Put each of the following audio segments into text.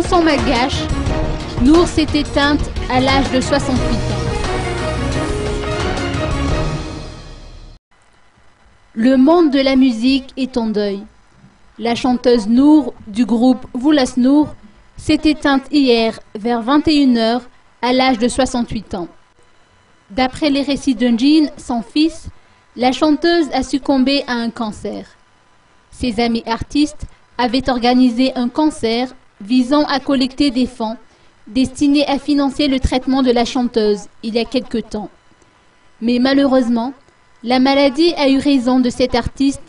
chanson malgache, Nour s'est éteinte à l'âge de 68 ans. Le monde de la musique est en deuil. La chanteuse Nour du groupe Voulas Nour s'est éteinte hier vers 21 h à l'âge de 68 ans. D'après les récits d'Ungin, son fils, la chanteuse a succombé à un cancer. Ses amis artistes avaient organisé un concert visant à collecter des fonds destinés à financer le traitement de la chanteuse il y a quelque temps. Mais malheureusement, la maladie a eu raison de cet artiste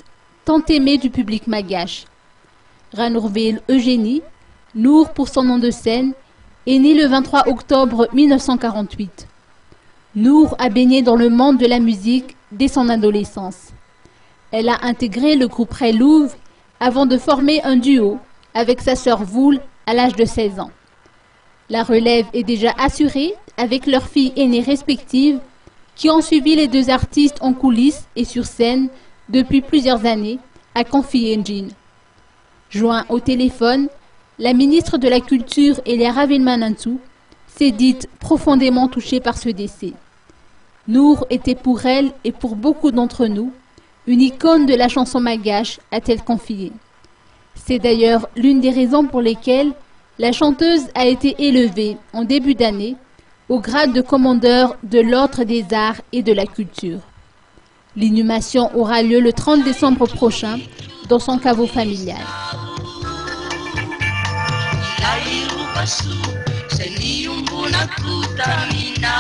tant aimé du public malgache. Ranourville Eugénie, Nour pour son nom de scène, est née le 23 octobre 1948. Nour a baigné dans le monde de la musique dès son adolescence. Elle a intégré le groupe Relouv avant de former un duo avec sa sœur Voul à l'âge de 16 ans. La relève est déjà assurée avec leurs filles aînées respectives qui ont suivi les deux artistes en coulisses et sur scène depuis plusieurs années, a confié Njin. Joint au téléphone, la ministre de la Culture, Elia Ravilmanantu, s'est dite profondément touchée par ce décès. Nour était pour elle et pour beaucoup d'entre nous une icône de la chanson malgache, a-t-elle confié. C'est d'ailleurs l'une des raisons pour lesquelles la chanteuse a été élevée en début d'année au grade de commandeur de l'Ordre des Arts et de la Culture. L'inhumation aura lieu le 30 décembre prochain dans son caveau familial. Seni umbuna kutamina